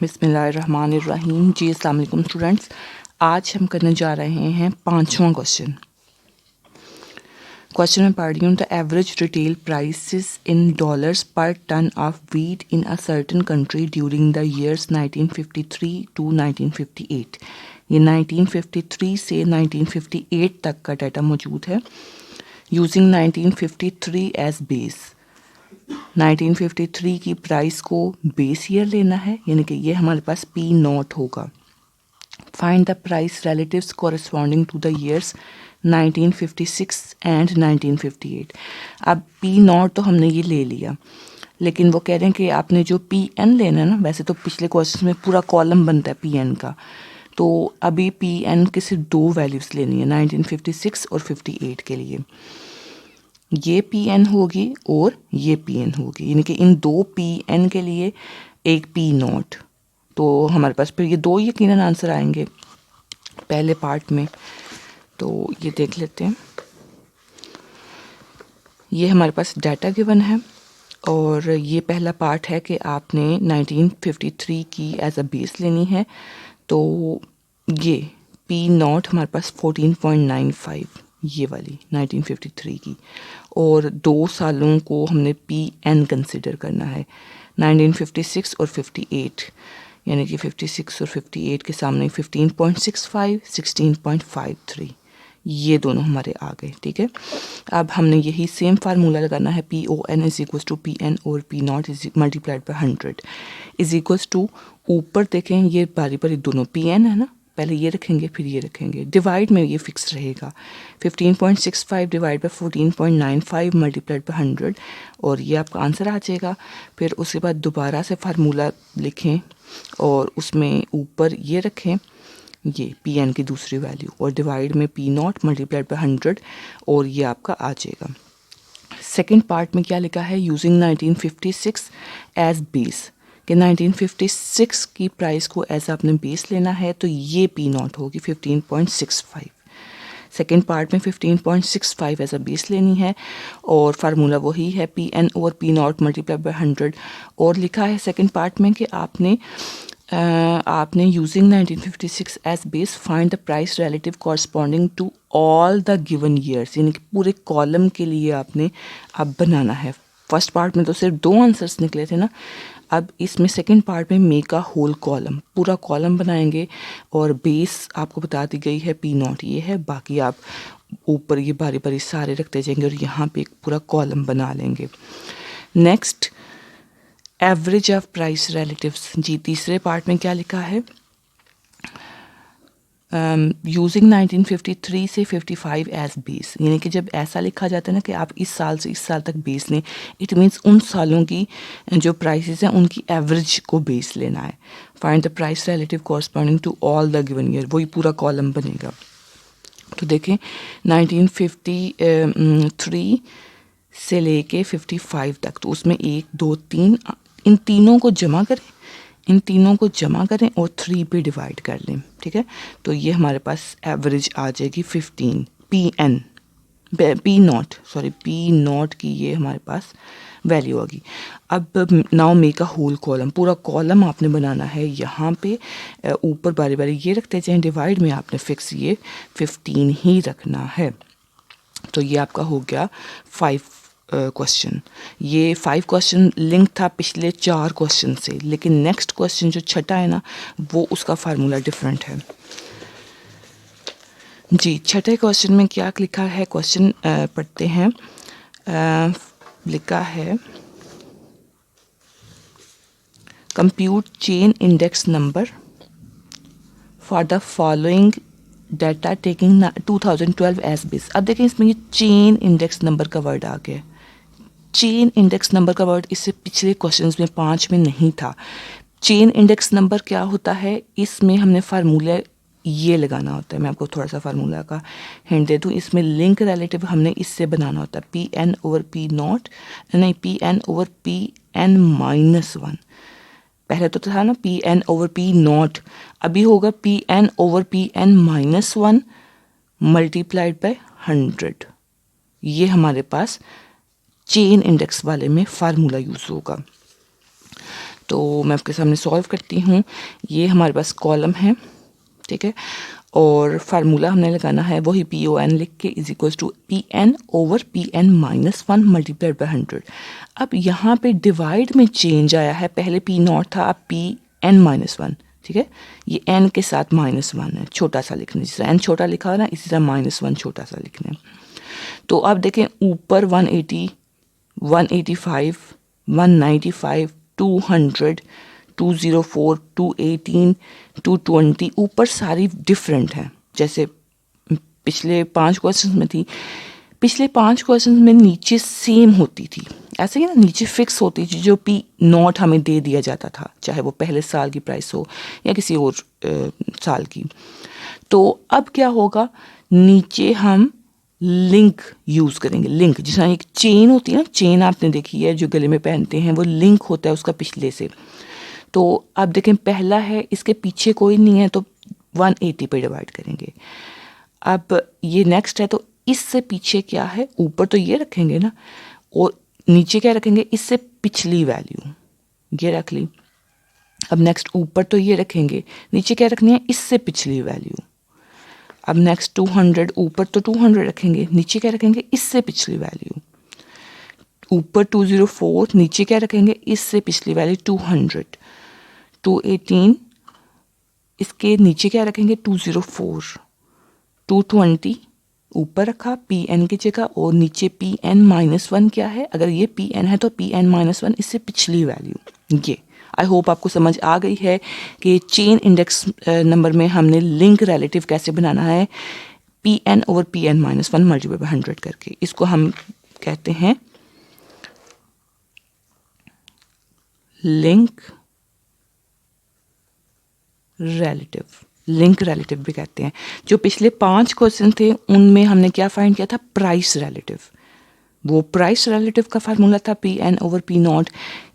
बिस्मिल्लाहिर्रहमानिर्रहीम। जी अस्सलाम वालेकुम स्टूडेंट्स, आज हम करने जा रहे हैं 5वां क्वेश्चन। क्वेश्चन में पढ़ रही हूँ, the average retail prices in dollars per ton of wheat in a certain country during the years 1953 to 1958। ये 1953 से 1958 तक का डाटा मौजूद है। यूजिंग 1953 एज बेस, 1953 की प्राइस को बेस ईयर लेना है, यानी कि ये हमारे पास पी नॉट होगा। Find the price relatives corresponding to the years 1956 and 1958। अब पी नॉट तो हमने ये ले लिया, लेकिन वो कह रहे हैं कि आपने जो पी एन लेना है ना, वैसे तो पिछले क्वेश्चन में पूरा कॉलम बनता है पी एन का, तो अभी पी एन के सिर्फ दो वैल्यूज़ लेनी है 1956 और 58 के लिए। ये पी एन होगी और ये पी एन होगी, यानी कि इन दो पी एन के लिए एक पी नॉट। तो हमारे पास फिर ये दो यकीनन आंसर आएंगे पहले पार्ट में। तो ये देख लेते हैं। ये हमारे पास डाटा गिवन है और ये पहला पार्ट है कि आपने 1953 की एज अ बेस लेनी है। तो ये पी नॉट हमारे पास 14.95, ये वाली 1953 की, और 2 सालों को हमने पी एन कंसिडर करना है 1956 और 58, यानी कि 56 और 58 के सामने 15.65, 16.53, ये दोनों हमारे आ गए। ठीक है, अब हमने यही सेम फार्मूला लगाना है, P O N is equal to P N और P naught is multiplied by 100 is equal to, ऊपर देखें ये बारी बारी दोनों पी एन है ना, पहले ये रखेंगे फिर ये रखेंगे, डिवाइड में ये फिक्स रहेगा 15.65 डिवाइड बाई 14.95 मल्टीप्लाइड बाई 100, और ये आपका आंसर आ जाएगा। फिर उसके बाद दोबारा से फार्मूला लिखें और उसमें ऊपर ये रखें, ये पी एन की दूसरी वैल्यू, और डिवाइड में पी नॉट मल्टीप्लाइड बाई 100, और ये आपका आ जाएगा। सेकेंड पार्ट में क्या लिखा है, यूजिंग 1956 एज बेस, कि 1956 की प्राइस को एज आपने बेस लेना है, तो ये पी नॉट होगी 15.65। सेकेंड पार्ट में 15.65 एज अ बेस लेनी है और फार्मूला वही है P N over P nought multiply by 100, और लिखा है सेकेंड पार्ट में कि आपने using 1956 as base find the price relative corresponding to all the given years, यानी कि पूरे कॉलम के लिए आपने अब बनाना है। फर्स्ट पार्ट में तो सिर्फ 2 आंसर्स निकले थे ना, अब इसमें सेकंड पार्ट में मेक अ होल कॉलम, पूरा कॉलम बनाएंगे, और बेस आपको बता दी गई है पी नॉट ये है, बाकी आप ऊपर ये बारी बारी सारे रखते जाएंगे और यहाँ पे एक पूरा कॉलम बना लेंगे। Next, average of price relatives. जी तीसरे पार्ट में क्या लिखा है, यूजिंग 1953 से 55 एज बेस, यानी कि जब ऐसा लिखा जाता है ना कि आप इस साल से इस साल तक बेस लें, इट मीन्स उन सालों की जो प्राइसेस हैं उनकी एवरेज को बेस लेना है। Find the price relative corresponding to all the given year, वही पूरा कॉलम बनेगा। तो देखें 1953 से लेके 55 तक, तो उसमें 1 2 3, इन तीनों को जमा करें, इन तीनों को जमा करें और 3 पे डिवाइड कर लें। ठीक है, तो ये हमारे पास एवरेज आ जाएगी 15 पी एन, पी नॉट की ये हमारे पास वैल्यू होगी। अब now make a whole column, पूरा कॉलम आपने बनाना है, यहाँ पे ऊपर बारी बारी ये रखते जाएं, डिवाइड में आपने फिक्स ये 15 ही रखना है। तो ये आपका हो गया 5 क्वेश्चन। ये 5 क्वेश्चन लिंक था पिछले 4 क्वेश्चन से, लेकिन नेक्स्ट क्वेश्चन जो छठा है ना, वो उसका फार्मूला डिफरेंट है। जी छठे क्वेश्चन में क्या लिखा है, क्वेश्चन पढ़ते हैं। लिखा है compute chain index number for the following data taking 2012 as base. अब देखें इसमें ये चेन इंडेक्स नंबर का वर्ड आ गया। चेन इंडेक्स नंबर का वर्ड इससे पिछले क्वेश्चंस में 5 में नहीं था। चेन इंडेक्स नंबर क्या होता है, इसमें हमने फार्मूला ये लगाना होता है। मैं आपको थोड़ा सा फार्मूला का हिंट दे दूँ, इसमें लिंक रिलेटिव हमने इससे बनाना होता है, P N over P naught, नहीं P N over P N -1। पहले तो था ना P N over P naught, अभी होगा P N over P N -1 multiplied by 100। ये हमारे पास चेन इंडेक्स वाले में फार्मूला यूज होगा। तो मैं आपके सामने सॉल्व करती हूँ। ये हमारे पास कॉलम है, ठीक है, और फार्मूला हमने लगाना है वही PON लिख के is equals to PN over PN minus 1 multiplied by 100। अब यहाँ पे डिवाइड में चेंज आया है, पहले P0 था, अब PN माइनस 1, ठीक है। ये n के साथ -1 है, छोटा सा लिखना, जिस तरह n छोटा लिखा है ना इसी तरह -1 छोटा सा लिखना है। तो अब देखें ऊपर 180, 185, 195, 200, 204, 218, 220 ऊपर सारी डिफरेंट हैं। जैसे पिछले 5 क्वेश्चन में थी, पिछले 5 क्वेश्चन में नीचे सेम होती थी, ऐसे ही ना, नीचे फिक्स होती थी जो P0 हमें दे दिया जाता था, चाहे वो पहले साल की प्राइस हो या किसी और साल की। तो अब क्या होगा, नीचे हम लिंक यूज़ करेंगे। लिंक जिस तरह एक चेन होती है ना, चेन आपने देखी है जो गले में पहनते हैं, वो लिंक होता है उसका पिछले से। तो अब देखें पहला है, इसके पीछे कोई नहीं है तो 180 पे डिवाइड करेंगे। अब ये नेक्स्ट है, तो इससे पीछे क्या है, ऊपर तो ये रखेंगे ना, और नीचे क्या रखेंगे, इससे पिछली वैल्यू ये रख ली। अब नेक्स्ट ऊपर तो ये रखेंगे, नीचे क्या रखनी है, इससे पिछली वैल्यू। अब नेक्स्ट 200, ऊपर तो 200 रखेंगे, नीचे क्या रखेंगे, इससे पिछली वैल्यू। ऊपर 204, नीचे क्या रखेंगे, इससे पिछली वैल्यू 200। 218, इसके नीचे क्या रखेंगे, 204। 220 ऊपर रखा PN की जगह, और नीचे PN माइनस 1 क्या है, अगर ये PN है तो PN माइनस 1 इससे पिछली वैल्यू। ये आई होप आपको समझ आ गई है कि चेन इंडेक्स नंबर में हमने लिंक रिलेटिव कैसे बनाना है, PN over PN minus 1 multiply by 100 करके। इसको हम कहते हैं लिंक रिलेटिव, लिंक रिलेटिव भी कहते हैं। जो पिछले 5 क्वेश्चन थे उनमें हमने क्या फाइंड किया था, प्राइस रिलेटिव। वो प्राइस रिलेटिव का फार्मूला था PN ओवर P0,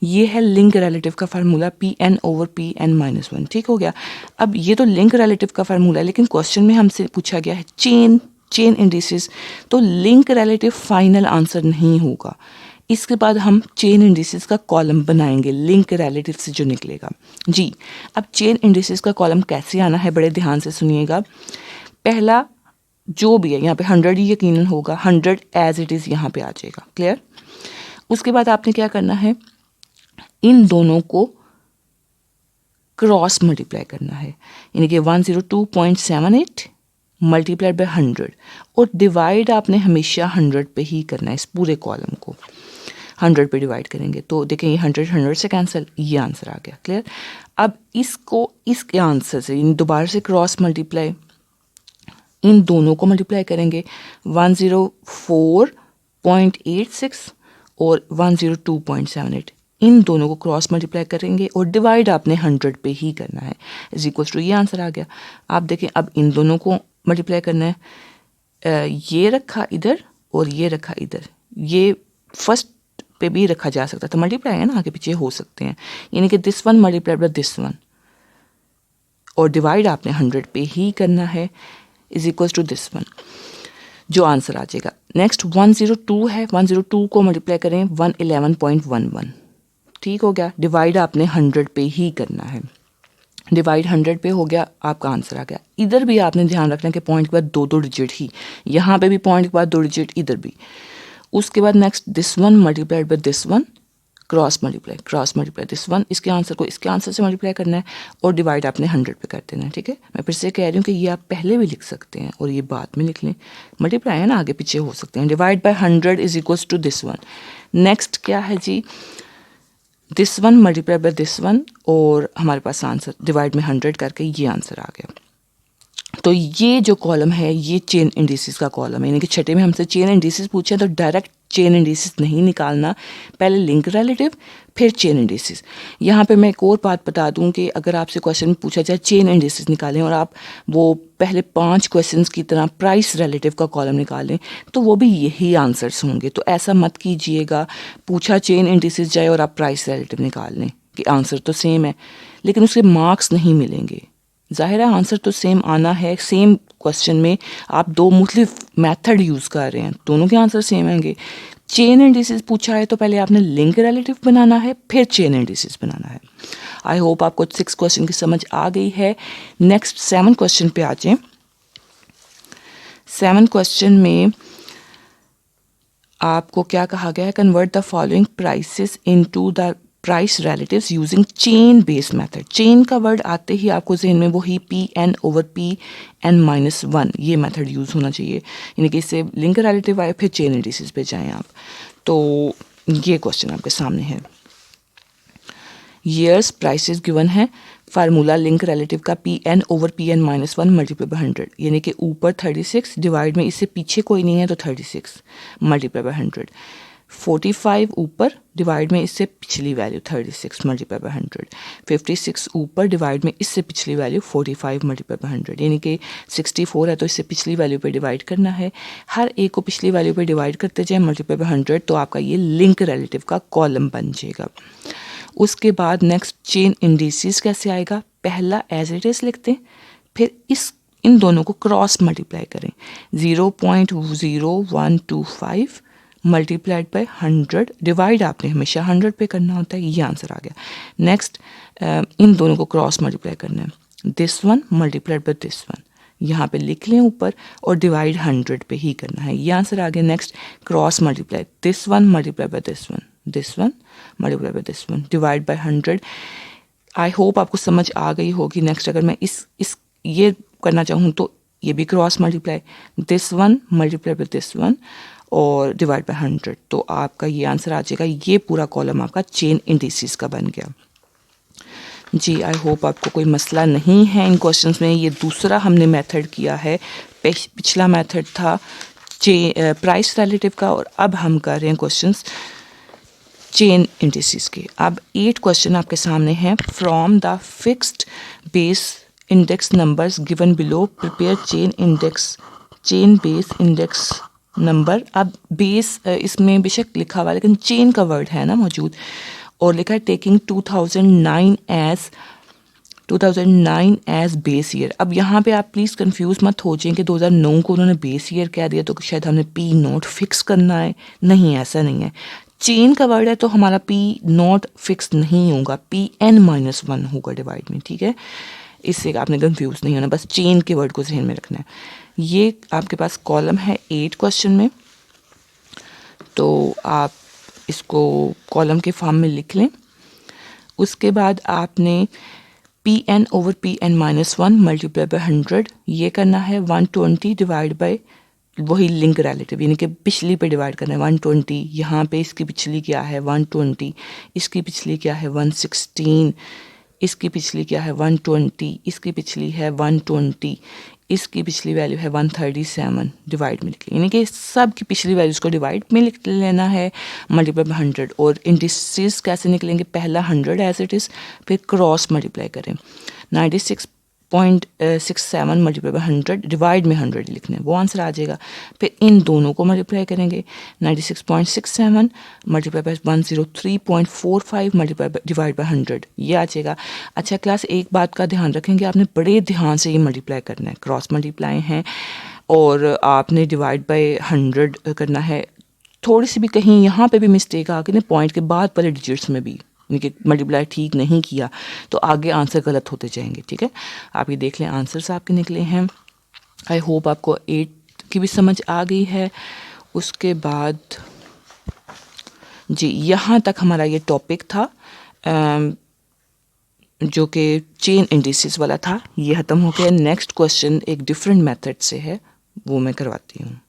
ये है लिंक रिलेटिव का formula PN over PN minus 1। ठीक हो गया। अब ये तो लिंक रिलेटिव का फार्मूला है, लेकिन क्वेश्चन में हमसे पूछा गया है चेन इंडिसेस, तो लिंक रिलेटिव फाइनल आंसर नहीं होगा। इसके बाद हम चेन इंडिसेस का कॉलम बनाएंगे लिंक रिलेटिव से जो निकलेगा जी। अब चेन इंडिसेस का कॉलम कैसे आना है, बड़े ध्यान से सुनिएगा। पहला जो भी है, यहाँ पे 100 ही यकीनन होगा, 100 एज इट इज़ यहाँ पे आ जाएगा, क्लियर। उसके बाद आपने क्या करना है, इन दोनों को क्रॉस मल्टीप्लाई करना है, यानी कि 102.78 मल्टीप्लाइड बाय 100, और डिवाइड आपने हमेशा 100 पे ही करना है। इस पूरे कॉलम को 100 पे डिवाइड करेंगे तो देखें ये 100 से कैंसिल, ये आंसर आ गया, क्लियर। अब इसको इसके आंसर से दोबारा से क्रॉस मल्टीप्लाई, इन दोनों को मल्टीप्लाई करेंगे, 104.86 और 102.78, इन दोनों को क्रॉस मल्टीप्लाई करेंगे और डिवाइड आपने 100 पे ही करना है, इज इक्वल्स टू, ये आंसर आ गया। आप देखें अब इन दोनों को मल्टीप्लाई करना है, ये रखा इधर और ये रखा इधर, ये फर्स्ट पे भी रखा जा सकता था, मल्टीप्लाई है ना, आगे पीछे हो सकते हैं, यानी कि this one multiplied by this one, और डिवाइड आपने 100 पे ही करना है, is equals to this one, जो आंसर आ जाएगा। नेक्स्ट 102 है, 102 को मल्टीप्लाई करें 111.11, ठीक हो गया। डिवाइड आपने 100 पे ही करना है, डिवाइड 100 पे हो गया, आपका आंसर आ गया। इधर भी आपने ध्यान रखना कि पॉइंट के बाद 2 डिजिट ही, यहाँ पे भी पॉइंट के बाद 2 डिजिट, इधर भी। उसके बाद next this one multiplied by this one, cross multiply this one, इसके आंसर को इसके आंसर से मल्टीप्लाई करना है और डिवाइड आपने 100 पे कर देना है, ठीक है। मैं फिर से कह रही हूँ कि ये आप पहले भी लिख सकते हैं और ये बाद में लिख लें, मल्टीप्लाई है ना, आगे पीछे हो सकते हैं। Divide by 100 is equals to this one. Next क्या है जी, this one multiply by this one, और हमारे पास आंसर डिवाइड में 100 करके ये आंसर आ गया। तो ये जो कॉलम है ये चेन इंडिसेस का कॉलम है, यानी कि छठे में हमसे चेन इंडिसेस पूछे तो डायरेक्ट चेन इंडिसेस नहीं निकालना, पहले लिंक रिलेटिव फिर चेन इंडिसेस। यहाँ पे मैं एक और बात बता दूं कि अगर आपसे क्वेश्चन पूछा जाए चेन इंडिसेस निकालें और आप वो पहले 5 क्वेश्चंस की तरह प्राइस रिलेटिव का कॉलम निकालें तो वो भी यही आंसर्स होंगे। तो ऐसा मत कीजिएगा, पूछा चेन इंडिसेस जाए और आप प्राइस रिलेटिव निकाल लें कि आंसर तो सेम है, लेकिन उसके मार्क्स नहीं मिलेंगे। ज़ाहिर है आंसर तो सेम आना है, सेम क्वेश्चन में आप 2 मुख्तलिफ मेथड यूज़ कर रहे हैं, दोनों के आंसर सेम आएंगे, चेन इंडिसेस पूछा है तो पहले आपने लिंक रिलेटिव बनाना है, फिर चेन इंडिसेस बनाना है। आई होप आपको 6 क्वेश्चन की समझ आ गई है। नेक्स्ट 7 क्वेश्चन पे आ जाएं। 7 क्वेश्चन में आपको क्या कहा गया है, convert the following prices into the price relatives using chain based method. Chain का वर्ड आते ही आपको जहन में वही Pn/Pn-1 ये मेथड यूज़ होना चाहिए, यानी कि इससे लिंक रिलेटिव आए फिर चेन इंडिसेस पे जाएं आप। तो ये क्वेश्चन आपके सामने है। ईयर्स प्राइसेस गिवन है, फार्मूला लिंक रिलेटिव का Pn/Pn-1 मल्टीप्लाई बाय 100, यानी कि ऊपर 36 डिवाइड में इससे पीछे कोई नहीं है तो 36 मल्टीप्लाई बाय 100, 45 ऊपर डिवाइड में इससे पिछली वैल्यू 36 मल्टीप्लाई बाय 100, 56 ऊपर डिवाइड में इससे पिछली वैल्यू 45 मल्टीप्लाई बाय 100, यानी कि 64 है तो इससे पिछली वैल्यू पे डिवाइड करना है। हर एक को पिछली वैल्यू पे डिवाइड करते जाए मल्टीप्लाई बाय 100, तो आपका ये लिंक रिलेटिव का कॉलम बन जाएगा। उसके बाद नेक्स्ट चेन इंडिसेस कैसे आएगा, पहला एज इट इज लिखते हैं, फिर इन दोनों को क्रॉस मल्टीप्लाई करें। 0.0125 मल्टीप्लाइड बाय 100, डिवाइड आपने हमेशा 100 पे करना होता है, ये आंसर आ गया। नेक्स्ट इन दोनों को क्रॉस मल्टीप्लाई करना है, this one multiplied by this one, यहाँ पे लिख लें ऊपर और डिवाइड 100 पे ही करना है, ये आंसर आ गया। Next cross multiply, this one multiply by this one, this one multiply by this one, divide by 100। I hope आपको समझ आ गई होगी। नेक्स्ट अगर मैं इस ये करना चाहूँ तो ये भी cross multiply, this one multiply by this one और डिवाइड बाय 100, तो आपका ये आंसर आ जाएगा। ये पूरा कॉलम आपका चेन इंडिसेस का बन गया। जी आई होप आपको कोई मसला नहीं है इन क्वेश्चंस में। ये दूसरा हमने मेथड किया है, पिछला मेथड था प्राइस रिलेटिव का, और अब हम कर रहे हैं क्वेश्चंस चेन इंडिसेस के। अब 8 क्वेश्चन आपके सामने हैं। From the fixed base index numbers given below prepare chain base index number. अब बेस इसमें बेशक लिखा हुआ है लेकिन चेन का वर्ड है ना मौजूद, और लिखा है टेकिंग 2009 एज बेस ईयर। अब यहाँ पे आप प्लीज़ कंफ्यूज मत हो जाएं कि 2009 को उन्होंने बेस ईयर कह दिया तो शायद हमने पी नोट फिक्स करना है। नहीं, ऐसा नहीं है। चेन का वर्ड है तो हमारा पी नोट फिक्स नहीं होगा, Pn-1 होगा डिवाइड में, ठीक है। इससे आपने कंफ्यूज नहीं होना, बस चेन के वर्ड को जहन में रखना है। ये आपके पास कॉलम है 8 क्वेश्चन में, तो आप इसको कॉलम के फॉर्म में लिख लें। उसके बाद आपने Pn/Pn-1 मल्टीप्लाई बाय 100 ये करना है, 120 डिवाइड बाय वही लिंक रिलेटिव, यानी कि पिछली पे डिवाइड करना है 120। यहाँ पे इसकी पिछली क्या है 120, इसकी पिछली क्या है 116, इसकी पिछली क्या है 120, इसकी पिछली है 120, इसकी पिछली वैल्यू है 137, डिवाइड में लिख लें, यानी कि सब की पिछली वैल्यूज़ को डिवाइड में लिख लेना है मल्टीप्लाई बाय 100। और इंडिसेस कैसे निकलेंगे, पहला 100 एज इट इज़, फिर क्रॉस मल्टीप्लाई करें। 96.67 मल्टीप्लाई बाय 100, डिवाइड में 100 लिखना है, वो आंसर आ जाएगा। फिर इन दोनों को मल्टीप्लाई करेंगे, 96.67 multiply by 103.45 multiply divide by 100, ये आ जाएगा। अच्छा क्लास, एक बात का ध्यान रखेंगे, आपने बड़े ध्यान से ये मल्टीप्लाई करना है, क्रॉस मल्टीप्लाई हैं और आपने डिवाइड बाय 100 करना है। थोड़ी सी भी कहीं यहाँ पे भी मिस्टेक आ गई ना पॉइंट के बाद वाले डिजिट्स में भी, यानी कि मल्टीप्लाई ठीक नहीं किया तो आगे आंसर गलत होते जाएंगे, ठीक है। आप ये देख लें, आंसर्स आपके निकले हैं। आई होप आपको 8 की भी समझ आ गई है। उसके बाद जी यहाँ तक हमारा ये टॉपिक था जो कि चेन इंडिसेस वाला था, ये ख़त्म हो गया। नेक्स्ट क्वेश्चन एक डिफरेंट मेथड से है, वो मैं करवाती हूँ।